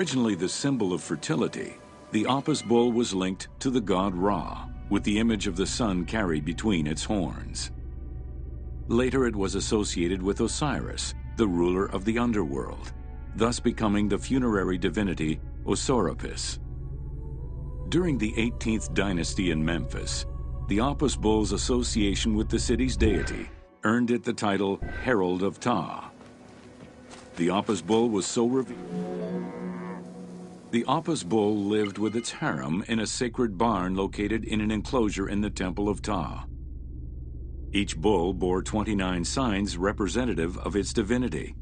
Originally the symbol of fertility, the Apis bull was linked to the god Ra, with the image of the sun carried between its horns. Later it was associated with Osiris, the ruler of the underworld, thus becoming the funerary divinity Osiris. During the 18th dynasty in Memphis, the Apis bull's association with the city's deity earned it the title Herald of Ptah. The Apis bull was so revered. The Apis bull lived with its harem in a sacred barn located in an enclosure in the Temple of Ptah. Each bull bore 29 signs representative of its divinity.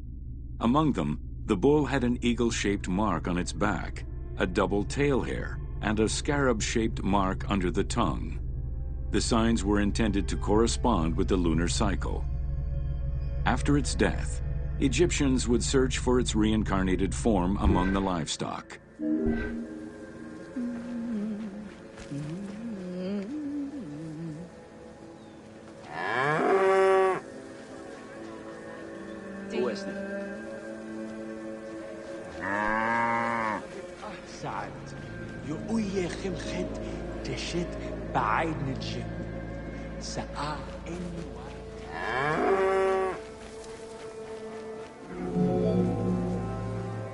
Among them, the bull had an eagle-shaped mark on its back, a double tail hair, and a scarab-shaped mark under the tongue. The signs were intended to correspond with the lunar cycle. After its death, Egyptians would search for its reincarnated form among the livestock.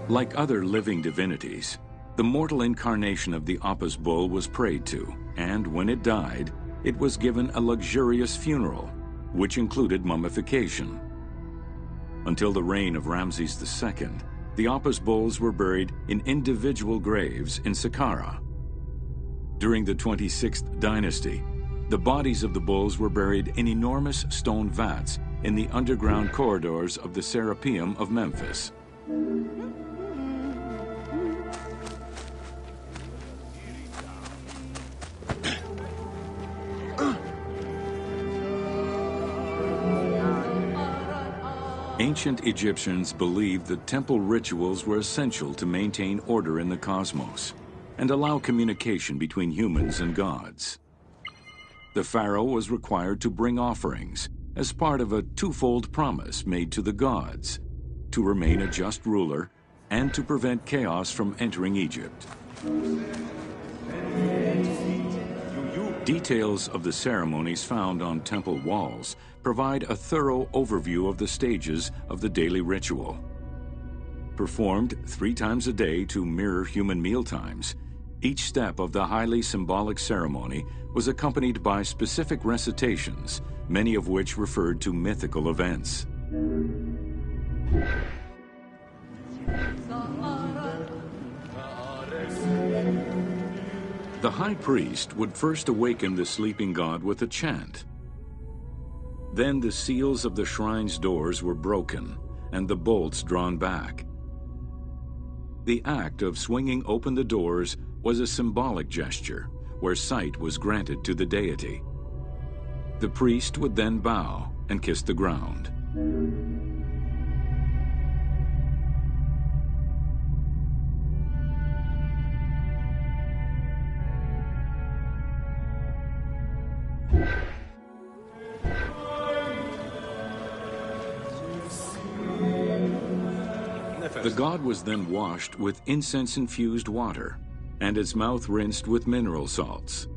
Like other living divinities, the mortal incarnation of the Apis bull was prayed to, and when it died, it was given a luxurious funeral, which included mummification. Until the reign of Ramses II, the Apis bulls were buried in individual graves in Saqqara. During the 26th dynasty, the bodies of the bulls were buried in enormous stone vats in the underground corridors of the Serapeum of Memphis. Ancient Egyptians believed that temple rituals were essential to maintain order in the cosmos and allow communication between humans and gods. The pharaoh was required to bring offerings as part of a twofold promise made to the gods: to remain a just ruler and to prevent chaos from entering Egypt. Details of the ceremonies found on temple walls provide a thorough overview of the stages of the daily ritual. Performed 3 times a day to mirror human mealtimes, each step of the highly symbolic ceremony was accompanied by specific recitations, many of which referred to mythical events. The high priest would first awaken the sleeping god with a chant. Then the seals of the shrine's doors were broken and the bolts drawn back. The act of swinging open the doors was a symbolic gesture where sight was granted to the deity. The priest would then bow and kiss the ground. The god was then washed with incense-infused water, and its mouth rinsed with mineral salts.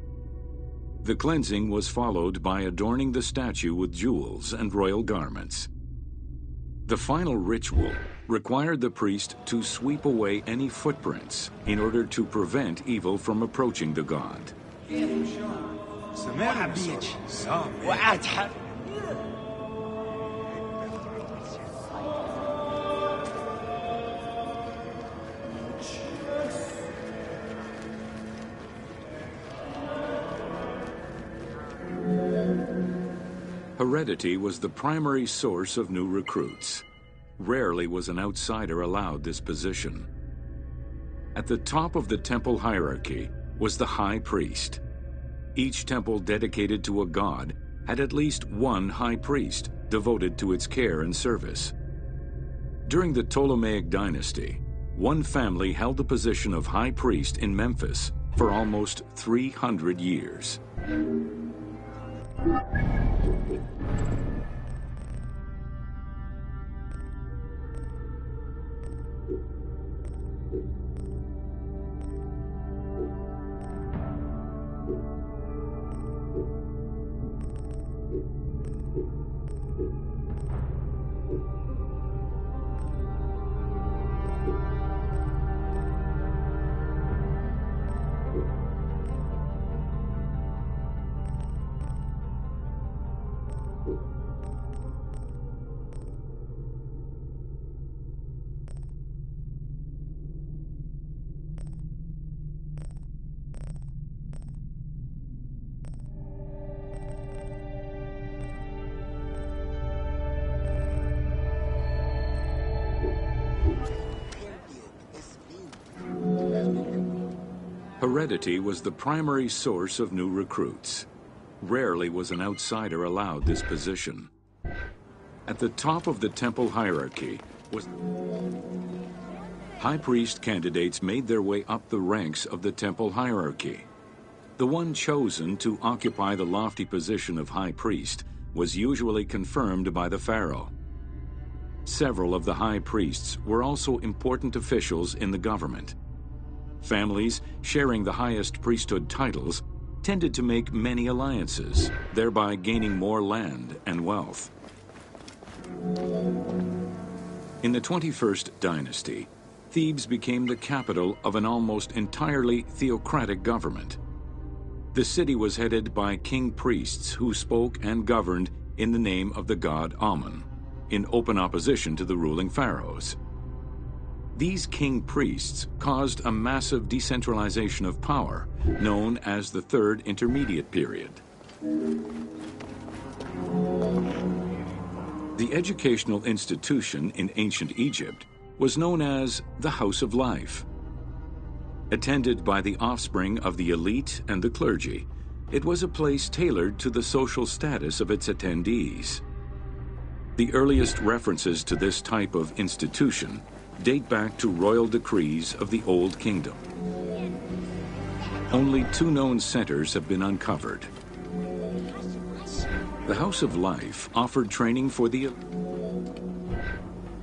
The cleansing was followed by adorning the statue with jewels and royal garments. The final ritual required the priest to sweep away any footprints in order to prevent evil from approaching the god. Heredity was the primary source of new recruits. Rarely was an outsider allowed this position. At the top of the temple hierarchy was the high priest. Each temple dedicated to a god had at least one high priest devoted to its care and service. During the Ptolemaic dynasty, one family held the position of high priest in Memphis for almost 300 years. Heredity was the primary source of new recruits. Rarely was an outsider allowed this position. At the top of the temple hierarchy was... High priest candidates made their way up the ranks of the temple hierarchy. The one chosen to occupy the lofty position of high priest was usually confirmed by the pharaoh. Several of the high priests were also important officials in the government. Families sharing the highest priesthood titles tended to make many alliances, thereby gaining more land and wealth. In the 21st dynasty, Thebes became the capital of an almost entirely theocratic government. The city was headed by king priests who spoke and governed in the name of the god Amun, in open opposition to the ruling pharaohs. These king priests caused a massive decentralization of power, known as the Third Intermediate Period. The educational institution in ancient Egypt was known as the House of Life. Attended by the offspring of the elite and the clergy, it was a place tailored to the social status of its attendees. The earliest references to this type of institution date back to royal decrees of the Old Kingdom. Only 2 known centers have been uncovered. The House of Life offered training for the...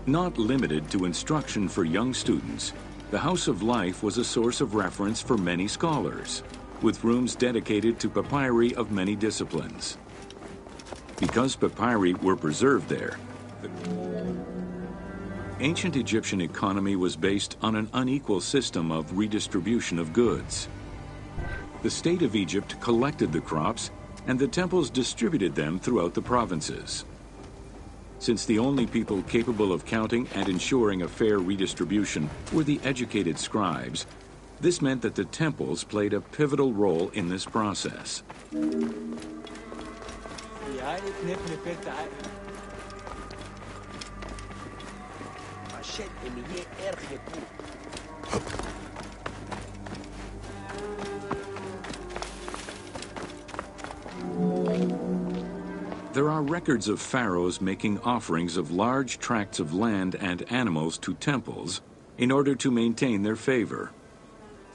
Not limited to instruction for young students, the House of Life was a source of reference for many scholars, with rooms dedicated to papyri of many disciplines. Because papyri were preserved there, the ancient Egyptian economy was based on an unequal system of redistribution of goods. The state of Egypt collected the crops, and the temples distributed them throughout the provinces. Since the only people capable of counting and ensuring a fair redistribution were the educated scribes, this meant that the temples played a pivotal role in this process. There are records of pharaohs making offerings of large tracts of land and animals to temples in order to maintain their favor.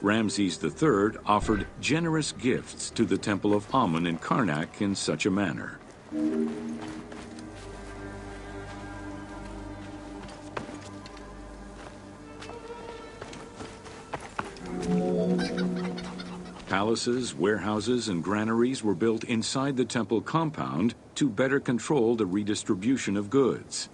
Ramses III offered generous gifts to the temple of Amun in Karnak in such a manner. Palaces, warehouses, and granaries were built inside the temple compound to better control the redistribution of goods.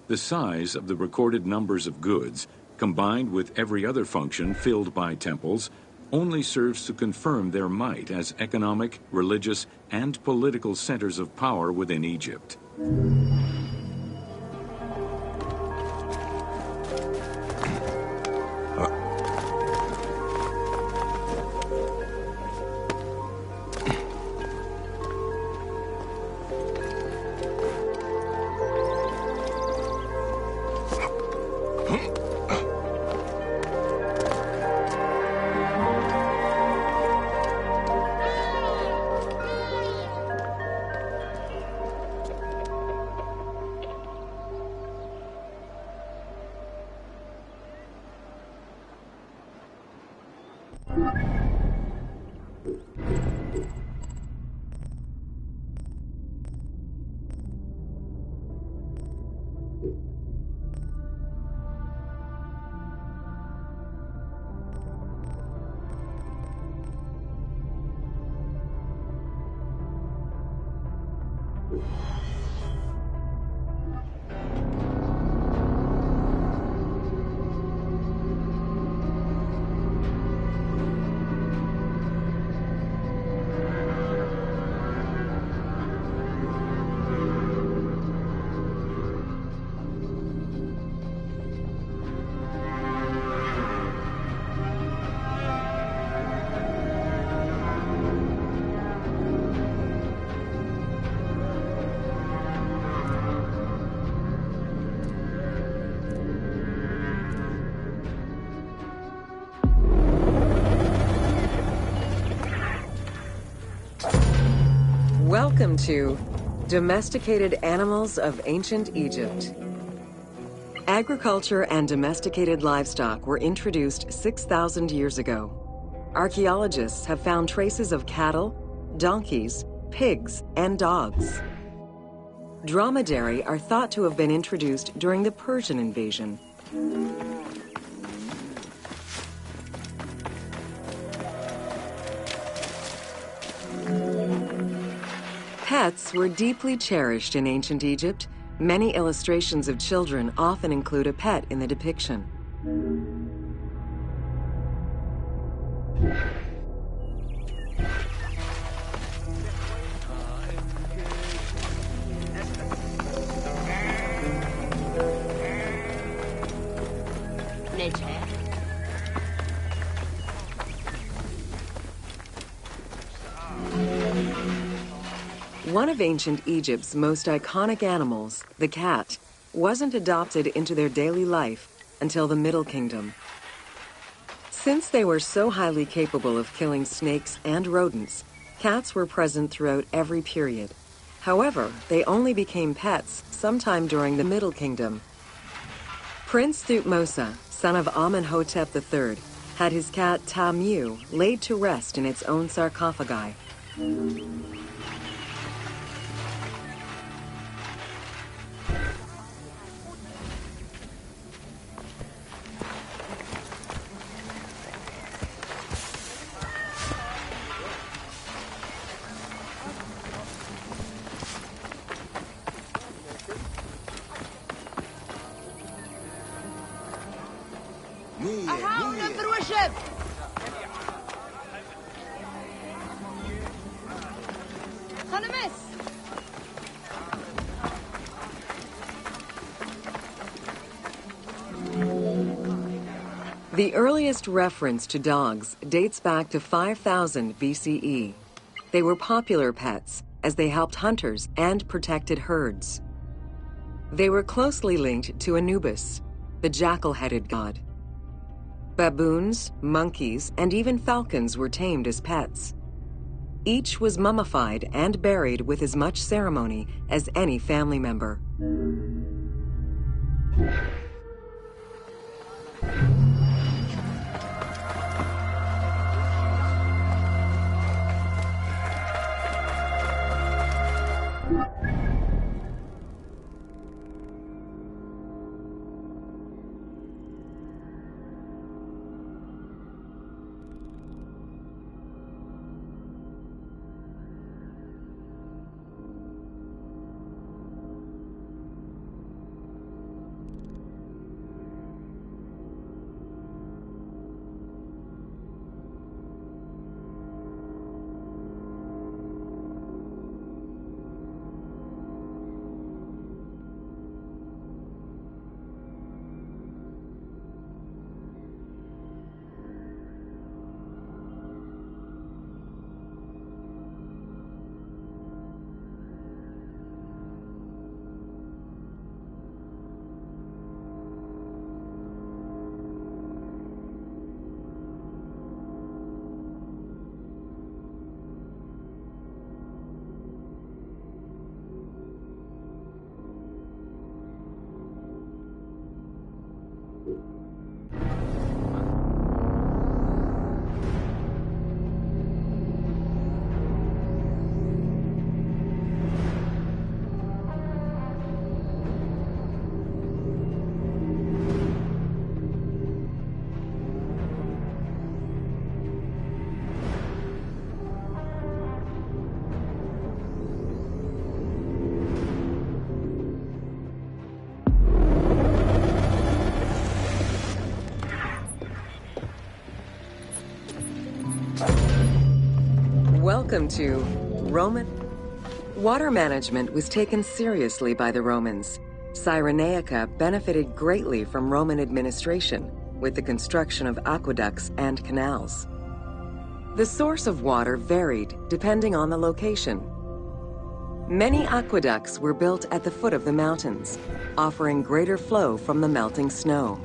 The size of the recorded numbers of goods, combined with every other function filled by temples, only serves to confirm their might as economic, religious, and political centers of power within Egypt. to Domesticated Animals of Ancient Egypt. Agriculture and domesticated livestock were introduced 6,000 years ago. Archaeologists have found traces of cattle, donkeys, pigs, and dogs. Dromedary are thought to have been introduced during the Persian invasion. Pets were deeply cherished in ancient Egypt. Many illustrations of children often include a pet in the depiction. One of ancient Egypt's most iconic animals, the cat, wasn't adopted into their daily life until the Middle Kingdom. Since they were so highly capable of killing snakes and rodents, cats were present throughout every period. However, they only became pets sometime during the Middle Kingdom. Prince Thutmose, son of Amenhotep III, had his cat Tamu laid to rest in its own sarcophagi. The earliest reference to dogs dates back to 5000 BCE. They were popular pets as they helped hunters and protected herds. They were closely linked to Anubis, the jackal-headed god. Baboons, monkeys, and even falcons were tamed as pets. Each was mummified and buried with as much ceremony as any family member. Welcome to Roman. Water management was taken seriously by the Romans. Cyrenaica benefited greatly from Roman administration with the construction of aqueducts and canals. The source of water varied depending on the location. Many aqueducts were built at the foot of the mountains, offering greater flow from the melting snow.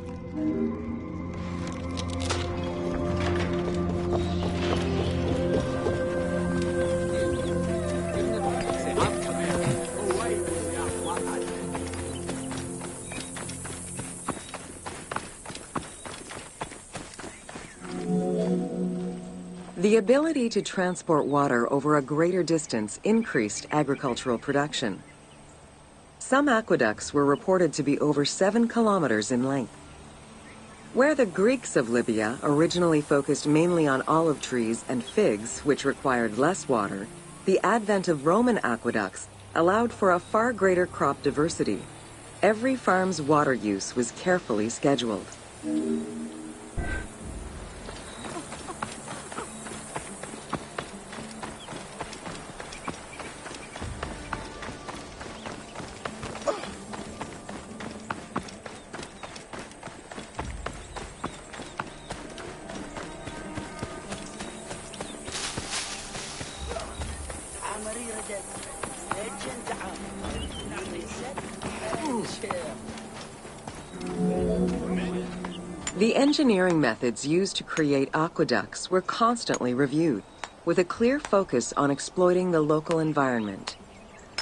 The ability to transport water over a greater distance increased agricultural production. Some aqueducts were reported to be over 7 kilometers in length. Where the Greeks of Libya originally focused mainly on olive trees and figs, which required less water, the advent of Roman aqueducts allowed for a far greater crop diversity. Every farm's water use was carefully scheduled. The engineering methods used to create aqueducts were constantly reviewed, with a clear focus on exploiting the local environment.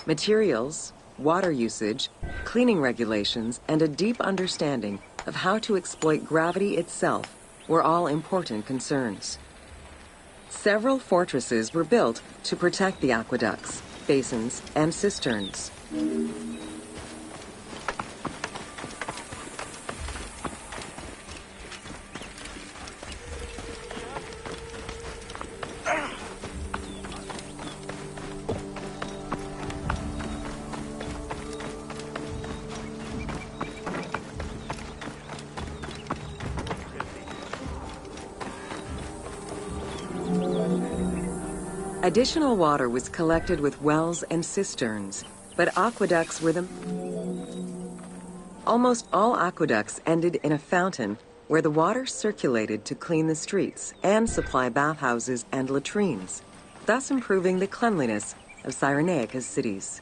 Materials, water usage, cleaning regulations, and a deep understanding of how to exploit gravity itself were all important concerns. Several fortresses were built to protect the aqueducts, basins, and cisterns. Additional water was collected with wells and cisterns, but aqueducts were Almost all aqueducts ended in a fountain where the water circulated to clean the streets and supply bathhouses and latrines, thus improving the cleanliness of Cyrenaica's cities.